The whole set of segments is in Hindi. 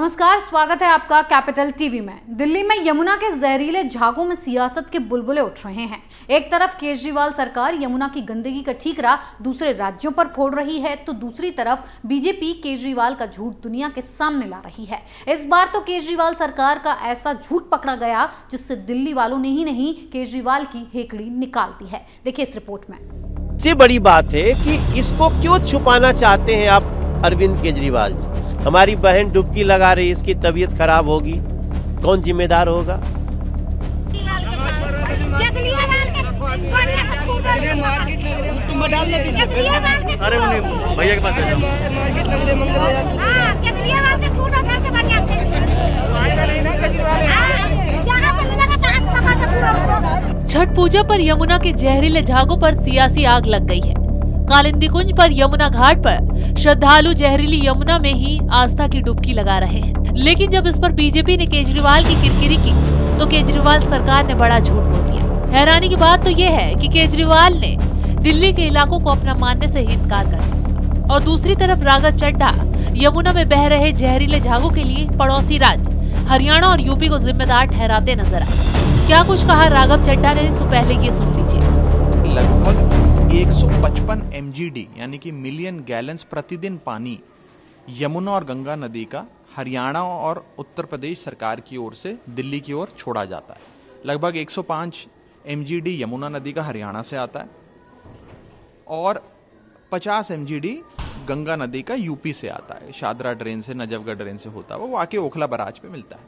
नमस्कार, स्वागत है आपका कैपिटल टीवी में। दिल्ली में यमुना के जहरीले झागों में सियासत के बुलबुले उठ रहे हैं। एक तरफ केजरीवाल सरकार यमुना की गंदगी का ठीकरा दूसरे राज्यों पर फोड़ रही है, तो दूसरी तरफ बीजेपी केजरीवाल का झूठ दुनिया के सामने ला रही है। इस बार तो केजरीवाल सरकार का ऐसा झूठ पकड़ा गया जिससे दिल्ली वालों ने ही नहीं, केजरीवाल की हेकड़ी निकाल दी है। देखिए इस रिपोर्ट में। सबसे बड़ी बात है कि इसको क्यों छुपाना चाहते हैं आप अरविंद केजरीवाल जी। हमारी बहन डुबकी लगा रही, इसकी तबीयत खराब होगी, कौन जिम्मेदार होगा? अरे भैया के पास छठ पूजा पर यमुना के जहरीले झागों पर सियासी आग लग गई है। कालिंदी कुंज पर यमुना घाट पर श्रद्धालु जहरीली यमुना में ही आस्था की डुबकी लगा रहे हैं, लेकिन जब इस पर बीजेपी ने केजरीवाल की किरकिरी की तो केजरीवाल सरकार ने बड़ा झूठ बोल दिया। हैरानी की बात तो ये है कि केजरीवाल ने दिल्ली के इलाकों को अपना मानने से ही इनकार कर दिया और दूसरी तरफ राघव चड्ढा यमुना में बह रहे जहरीले झागों के लिए पड़ोसी राज्य हरियाणा और यूपी को जिम्मेदार ठहराते नजर आए। क्या कुछ कहा राघव चड्ढा ने, तो पहले ये सुन लीजिए। लगभग 155 MGD यानी कि मिलियन गैलन्स प्रतिदिन पानी यमुना और गंगा नदी का हरियाणा और उत्तर प्रदेश सरकार की ओर से दिल्ली की ओर छोड़ा जाता है। लगभग 105 MGD यमुना नदी का हरियाणा से आता है और 50 MGD गंगा नदी का यूपी से आता है। शादरा ड्रेन से, नजफगढ़ ड्रेन से होता है, वो आके ओखला बराज पे मिलता है।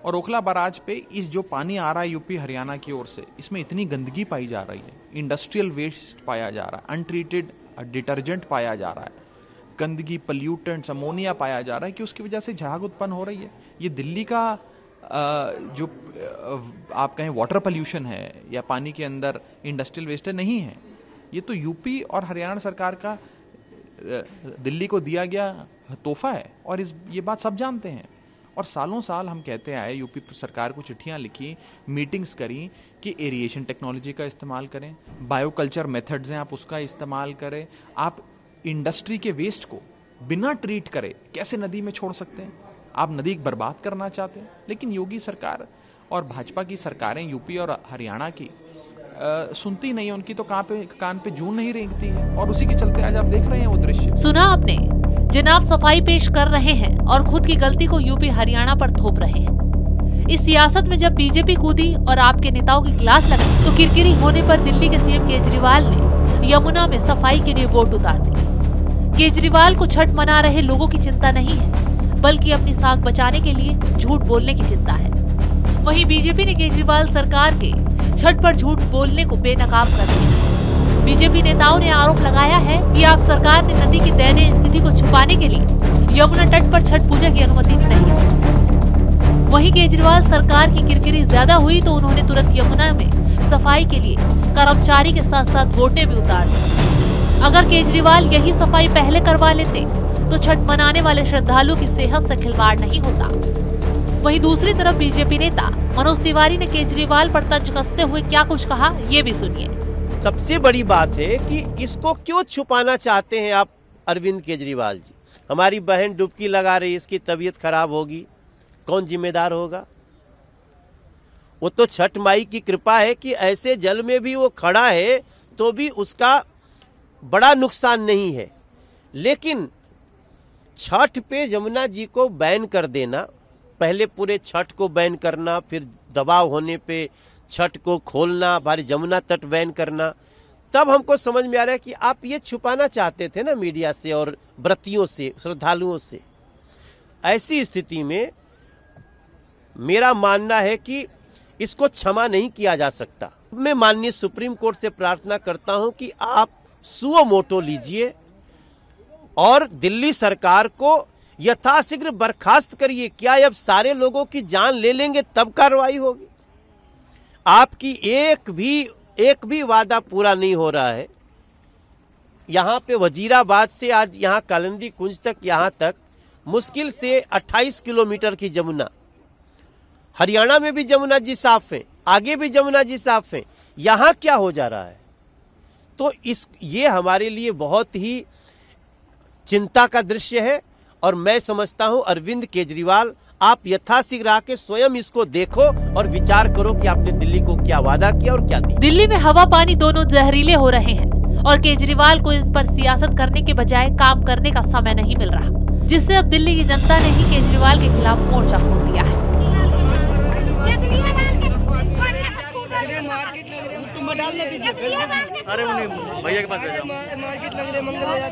और ओखला बराज पे इस जो पानी आ रहा है यूपी हरियाणा की ओर से, इसमें इतनी गंदगी पाई जा रही है, इंडस्ट्रियल वेस्ट पाया जा रहा है, अनट्रीटेड डिटर्जेंट पाया जा रहा है, गंदगी, पोल्यूटेंट्स, अमोनिया पाया जा रहा है कि उसकी वजह से झाग उत्पन्न हो रही है। ये दिल्ली का जो आप कहें वाटर पोल्यूशन है या पानी के अंदर इंडस्ट्रियल वेस्ट है, नहीं है। ये तो यूपी और हरियाणा सरकार का दिल्ली को दिया गया तोहफा है और ये बात सब जानते हैं। और सालों साल हम कहते आए, यूपी सरकार को चिट्ठियां लिखी, मीटिंग्स करी कि एरिएशन टेक्नोलॉजी का इस्तेमाल करें, बायोकल्चर मेथड्स हैं आप उसका इस्तेमाल करें, आप इंडस्ट्री के वेस्ट को बिना ट्रीट करे कैसे नदी में छोड़ सकते हैं। आप नदी बर्बाद करना चाहते हैं, लेकिन योगी सरकार और भाजपा की सरकारें यूपी और हरियाणा की सुनती नहीं है, उनकी तो कान पे जून नहीं रेंगती है और उसी के चलते आज आप देख रहे हैं वो दृश्य। सुना आपने, जनाब सफाई पेश कर रहे हैं और खुद की गलती को यूपी हरियाणा पर थोप रहे हैं। इस सियासत में जब बीजेपी कूदी और आपके नेताओं की क्लास लगाई तो किरकिरी होने पर दिल्ली के सीएम केजरीवाल ने यमुना में सफाई के लिए बोट उतार दी। केजरीवाल को छठ मना रहे लोगों की चिंता नहीं है, बल्कि अपनी साख बचाने के लिए झूठ बोलने की चिंता है। वहीं बीजेपी ने केजरीवाल सरकार के छठ पर झूठ बोलने को बेनकाब कर दिया। बीजेपी नेताओं ने आरोप लगाया है कि आप सरकार ने नदी की दयनीय स्थिति को छुपाने के लिए यमुना तट पर छठ पूजा की अनुमति नहीं दी। वहीं केजरीवाल सरकार की किरकिरी ज्यादा हुई तो उन्होंने तुरंत यमुना में सफाई के लिए कर्मचारी के साथ साथ बोटें भी उतार दी। अगर केजरीवाल यही सफाई पहले करवा लेते तो छठ मनाने वाले श्रद्धालु की सेहत से खिलवाड़ नहीं होता। वहीं दूसरी तरफ बीजेपी नेता मनोज तिवारी ने केजरीवाल पर तंज कसते हुए क्या कुछ कहा, ये भी सुनिए। सबसे बड़ी बात है कि इसको क्यों छुपाना चाहते हैं आप अरविंद केजरीवाल जी। हमारी बहन डुबकी लगा रही, इसकी तबीयत खराब होगी, कौन जिम्मेदार होगा? वो तो छठ माई की कृपा है कि ऐसे जल में भी वो खड़ा है तो भी उसका बड़ा नुकसान नहीं है। लेकिन छठ पे यमुना जी को बैन कर देना, पहले पूरे छठ को बैन करना, फिर दबाव होने पे छठ को खोलना, हमारी यमुना तट बैन करना, तब हमको समझ में आ रहा है कि आप ये छुपाना चाहते थे ना मीडिया से और व्रतियों से, श्रद्धालुओं से। ऐसी स्थिति में मेरा मानना है कि इसको क्षमा नहीं किया जा सकता। मैं माननीय सुप्रीम कोर्ट से प्रार्थना करता हूं कि आप सुओ मोटो लीजिए और दिल्ली सरकार को यथाशीघ्र बर्खास्त करिए। क्या अब सारे लोगों की जान ले लेंगे तब कार्रवाई होगी? आपकी एक भी वादा पूरा नहीं हो रहा है। यहां पे वजीराबाद से आज यहां कालिंदी कुंज तक, यहां तक मुश्किल से 28 किलोमीटर की यमुना, हरियाणा में भी यमुना जी साफ है, आगे भी यमुना जी साफ है, यहां क्या हो जा रहा है? तो ये हमारे लिए बहुत ही चिंता का दृश्य है और मैं समझता हूं अरविंद केजरीवाल, आप यथाशीघ्र आके स्वयं इसको देखो और विचार करो कि आपने दिल्ली को क्या वादा किया और क्या दिया। दिल्ली में हवा पानी दोनों जहरीले हो रहे हैं और केजरीवाल को इस पर सियासत करने के बजाय काम करने का समय नहीं मिल रहा, जिससे अब दिल्ली की जनता ने ही केजरीवाल के खिलाफ मोर्चा खोल दिया है। अरे उन्हें भैया के पास मार्केट लग रहे मंगल बाजार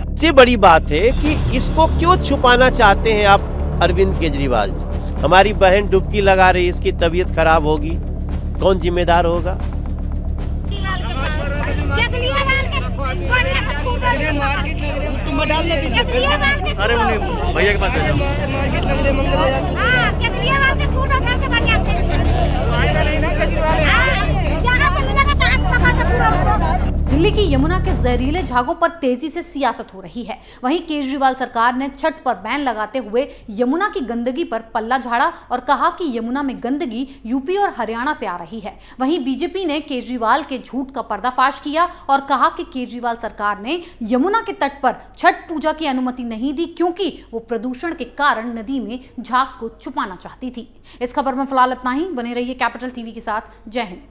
सबसे बड़ी बात है कि इसको क्यों छुपाना चाहते हैं आप अरविंद केजरीवाल जी। हमारी बहन डुबकी लगा रही है, इसकी तबीयत खराब होगी, कौन जिम्मेदार होगा? मार्केट लग रहे उसको मत डालने दीजिए। अरे उन्हें भैया के पास मार्केट लग रहे मंगल बाजार। दिल्ली की यमुना के जहरीले झागों पर तेजी से सियासत हो रही है। वहीं केजरीवाल सरकार ने छठ पर बैन लगाते हुए यमुना की गंदगी पर पल्ला झाड़ा और कहा कि यमुना में गंदगी यूपी और हरियाणा से आ रही है। वहीं बीजेपी ने केजरीवाल के झूठ का पर्दाफाश किया और कहा कि केजरीवाल सरकार ने यमुना के तट पर छठ पूजा की अनुमति नहीं दी क्योंकि वो प्रदूषण के कारण नदी में झाग को छुपाना चाहती थी। इस खबर में फिलहाल इतना ही। बने रहिए कैपिटल टीवी के साथ। जय हिंद।